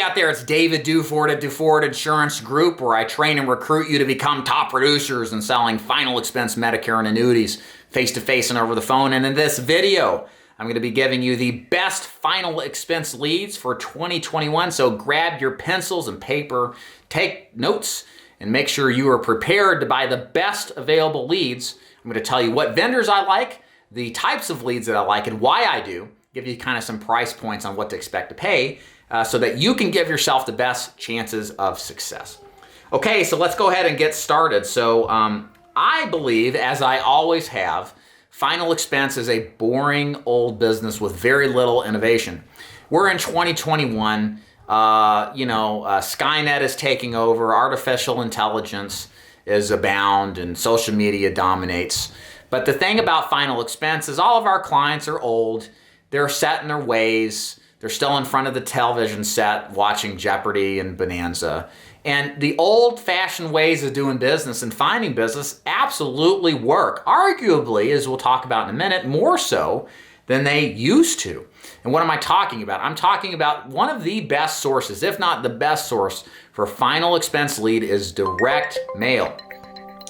out there, it's David Duford at Duford Insurance Group, where I train and recruit you to become top producers in selling final expense Medicare and annuities face-to-face and over the phone. And in this video, I'm going to be giving you the best final expense leads for 2021. So grab your pencils and paper, take notes, and make sure you are prepared to buy the best available leads. I'm going to tell you what vendors I like, the types of leads that I like, and why I do. Give you kind of some price points on what to expect to pay so that you can give yourself the best chances of success. Okay, so let's go ahead and get started. So I believe, as I always have, final expense is a boring old business with very little innovation. We're in 2021. Skynet is taking over. Artificial intelligence is abound and social media dominates. But the thing about final expense is all of our clients are old. They're set in their ways. They're still in front of the television set watching Jeopardy and Bonanza. And the old-fashioned ways of doing business and finding business absolutely work. Arguably, as we'll talk about in a minute, more so than they used to. And what am I talking about? I'm talking about one of the best sources, if not the best source, for final expense lead is direct mail.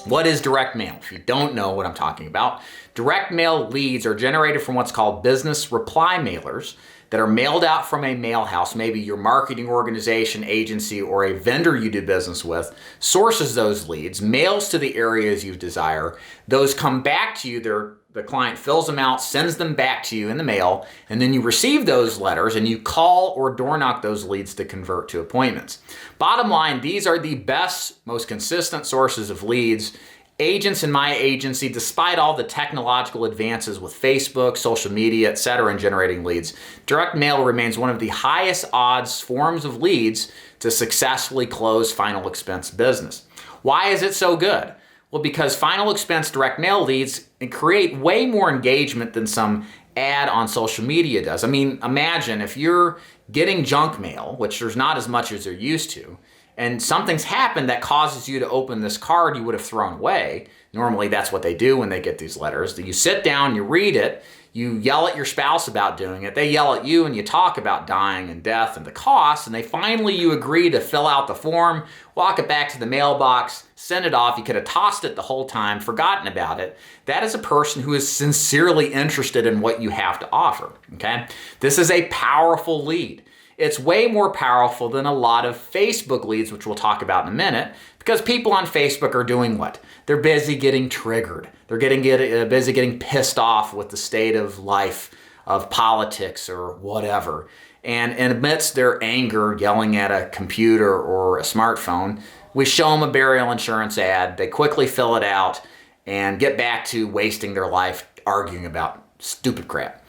What is direct mail? If you don't know what I'm talking about, direct mail leads are generated from what's called business reply mailers that are mailed out from a mail house. Maybe your marketing organization, agency, or a vendor you do business with sources those leads, mails to the areas you desire. Those come back to you. The client fills them out, sends them back to you in the mail, and then you receive those letters and you call or door knock those leads to convert to appointments. Bottom line, these are the best, most consistent sources of leads. Agents in my agency, despite all the technological advances with Facebook, social media, etc., in generating leads, direct mail remains one of the highest odds forms of leads to successfully close final expense business. Why is it so good? Well, because final expense direct mail leads create way more engagement than some ad on social media does. I mean, imagine if you're getting junk mail, which there's not as much as they're used to, and something's happened that causes you to open this card you would have thrown away. Normally that's what they do when they get these letters. You sit down, you read it, you yell at your spouse about doing it, they yell at you, and you talk about dying and death and the cost, and you agree to fill out the form, walk it back to the mailbox, send it off. You could have tossed it the whole time, forgotten about it. That is a person who is sincerely interested in what you have to offer, okay? This is a powerful lead. It's way more powerful than a lot of Facebook leads, which we'll talk about in a minute, because people on Facebook are doing what? They're busy getting triggered. They're busy getting pissed off with the state of life, of politics or whatever. And amidst their anger, yelling at a computer or a smartphone, we show them a burial insurance ad. They quickly fill it out and get back to wasting their life arguing about stupid crap.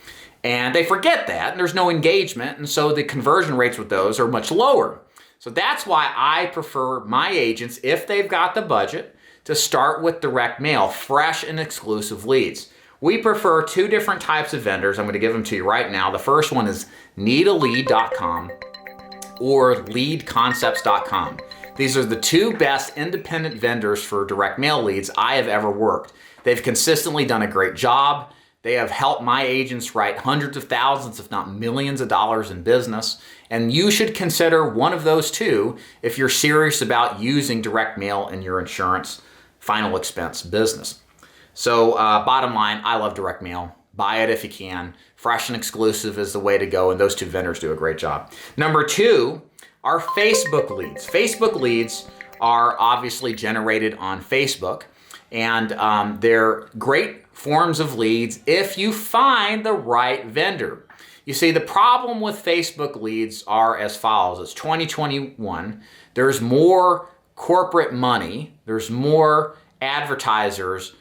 And they forget that, and there's no engagement, and so the conversion rates with those are much lower. So that's why I prefer my agents, if they've got the budget, to start with direct mail, fresh and exclusive leads. We prefer two different types of vendors. I'm going to give them to you right now. The first one is needalead.com or leadconcepts.com. These are the two best independent vendors for direct mail leads I have ever worked. They've consistently done a great job. They have helped my agents write hundreds of thousands, if not millions of dollars in business. And you should consider one of those two if you're serious about using direct mail in your insurance final expense business. So bottom line, I love direct mail. Buy it if you can. Fresh and exclusive is the way to go, and those two vendors do a great job. Number two are Facebook leads. Facebook leads are obviously generated on Facebook, and they're great forms of leads if you find the right vendor. You see, the problem with Facebook leads are as follows. It's 2021. There's more corporate money. There's more advertisers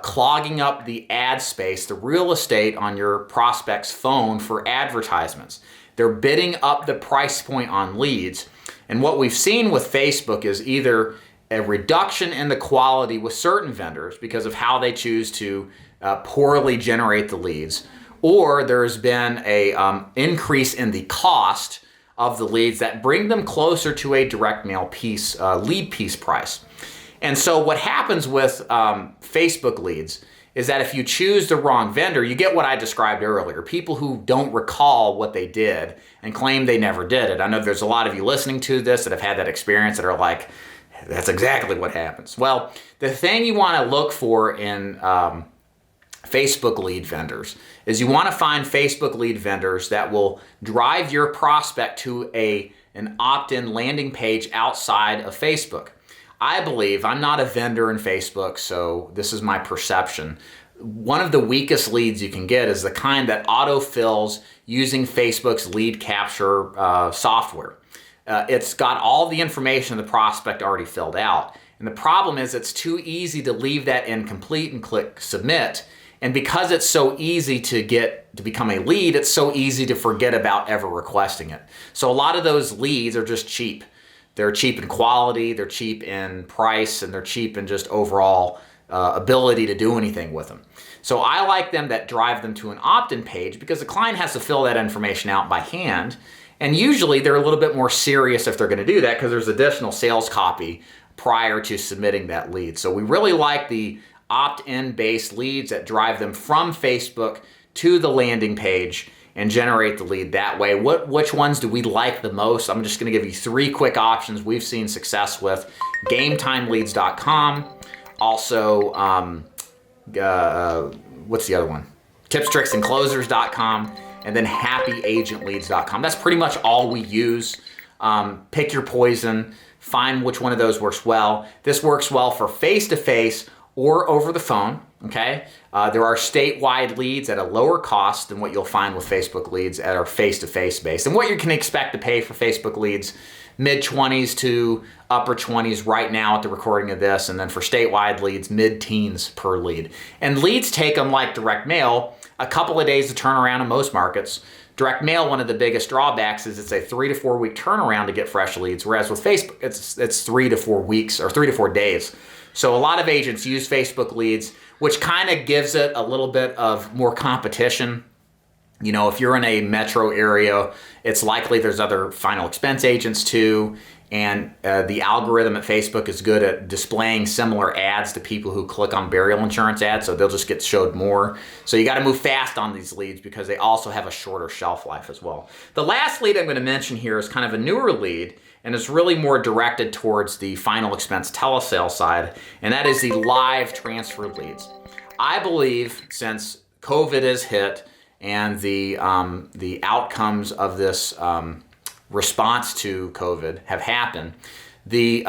clogging up the ad space, the real estate on your prospect's phone for advertisements. They're bidding up the price point on leads. And what we've seen with Facebook is either a reduction in the quality with certain vendors because of how they choose to poorly generate the leads, or there's been a increase in the cost of the leads that bring them closer to a direct mail lead piece price. And so what happens with Facebook leads is that if you choose the wrong vendor, you get what I described earlier. People who don't recall what they did and claim they never did it. I know there's a lot of you listening to this that have had that experience that are like, that's exactly what happens. Well, the thing you want to look for in Facebook lead vendors is you want to find Facebook lead vendors that will drive your prospect to an opt-in landing page outside of Facebook. I believe, I'm not a vendor in Facebook, so this is my perception. One of the weakest leads you can get is the kind that autofills using Facebook's lead capture software. It's got all the information of the prospect already filled out. And the problem is it's too easy to leave that incomplete and click submit. And because it's so easy to become a lead, it's so easy to forget about ever requesting it. So a lot of those leads are just cheap. They're cheap in quality, they're cheap in price, and they're cheap in just overall ability to do anything with them. So I like them that drive them to an opt-in page because the client has to fill that information out by hand. And usually they're a little bit more serious if they're going to do that because there's additional sales copy prior to submitting that lead. So we really like the opt-in based leads that drive them from Facebook to the landing page and generate the lead that way. Which ones do we like the most? I'm just going to give you 3 quick options we've seen success with. GameTimeLeads.com. Also, what's the other one? TipsTricksAndClosers.com. And then HappyAgentLeads.com. That's pretty much all we use. Pick your poison. Find which one of those works well. This works well for face-to-face or over the phone, okay? There are statewide leads at a lower cost than what you'll find with Facebook leads that are face-to-face based. And what you can expect to pay for Facebook leads, mid-20s to upper 20s right now at the recording of this, and then for statewide leads, mid-teens per lead. And leads take them like direct mail, a couple of days to turn around in most markets. Direct mail, one of the biggest drawbacks is it's a 3 to 4 week turnaround to get fresh leads, whereas with Facebook, it's 3 to 4 weeks or 3 to 4 days. So a lot of agents use Facebook leads, which kind of gives it a little bit of more competition. You know, if you're in a metro area, it's likely there's other final expense agents too. And the algorithm at Facebook is good at displaying similar ads to people who click on burial insurance ads, so they'll just get showed more. So you got to move fast on these leads because they also have a shorter shelf life as well. The last lead I'm going to mention here is kind of a newer lead, and it's really more directed towards the final expense telesale side, and that is the live transfer leads. I believe since COVID has hit and the outcomes of this response to COVID have happened, the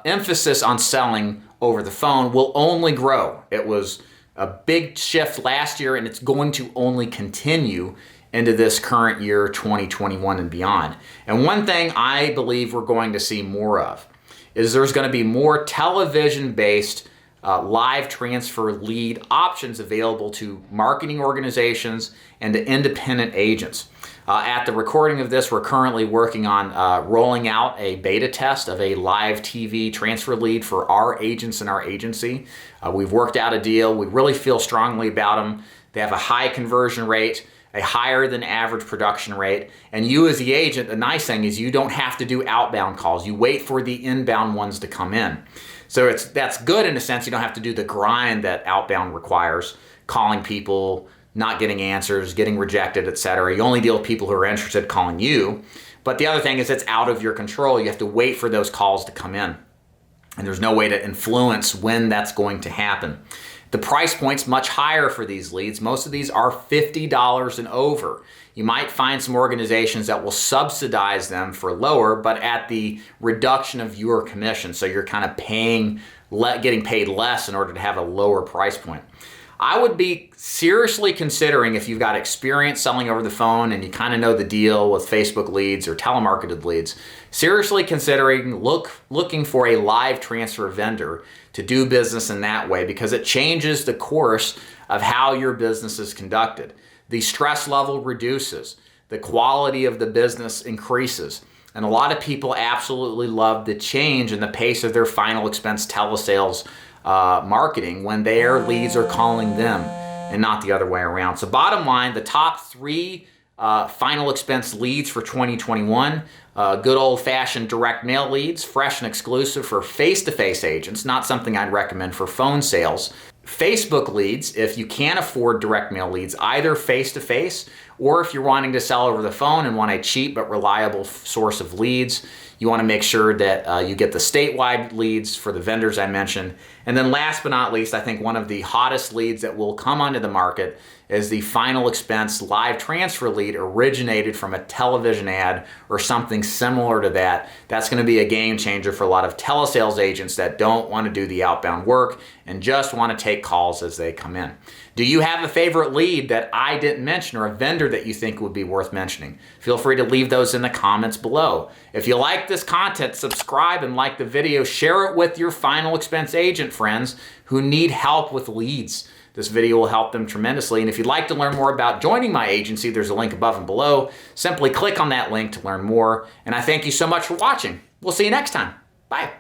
emphasis on selling over the phone will only grow. It was a big shift last year, and it's going to only continue into this current year, 2021 and beyond. And one thing I believe we're going to see more of is there's going to be more television-based live transfer lead options available to marketing organizations and to independent agents. At the recording of this, we're currently working on rolling out a beta test of a live TV transfer lead for our agents in our agency. We've worked out a deal. We really feel strongly about them. They have a high conversion rate, a higher than average production rate, and you as the agent, the nice thing is you don't have to do outbound calls. You wait for the inbound ones to come in. So that's good in a sense. You don't have to do the grind that outbound requires, calling people, not getting answers, getting rejected, etc. You only deal with people who are interested calling you. But the other thing is it's out of your control. You have to wait for those calls to come in. And there's no way to influence when that's going to happen. The price point's much higher for these leads. Most of these are $50 and over. You might find some organizations that will subsidize them for lower, but at the reduction of your commission. So you're kind of getting paid less in order to have a lower price point. I would be seriously considering, if you've got experience selling over the phone and you kind of know the deal with Facebook leads or telemarketed leads, seriously considering looking for a live transfer vendor to do business in that way, because it changes the course of how your business is conducted. The stress level reduces, the quality of the business increases, and a lot of people absolutely love the change in the pace of their final expense telesales marketing when their leads are calling them and not the other way around. So bottom line, the top 3 final expense leads for 2021, good old-fashioned direct mail leads, fresh and exclusive for face-to-face agents, not something I'd recommend for phone sales. Facebook leads, if you can't afford direct mail leads, either face-to-face, or if you're wanting to sell over the phone and want a cheap but reliable source of leads, you want to make sure that you get the statewide leads for the vendors I mentioned. And then last but not least, I think one of the hottest leads that will come onto the market is the final expense live transfer lead originated from a television ad or something similar to that. That's going to be a game changer for a lot of telesales agents that don't want to do the outbound work and just want to take calls as they come in. Do you have a favorite lead that I didn't mention or a vendor that you think would be worth mentioning? Feel free to leave those in the comments below. If you like this content, subscribe and like the video. Share it with your final expense agent friends who need help with leads. This video will help them tremendously. And if you'd like to learn more about joining my agency, there's a link above and below. Simply click on that link to learn more. And I thank you so much for watching. We'll see you next time. Bye.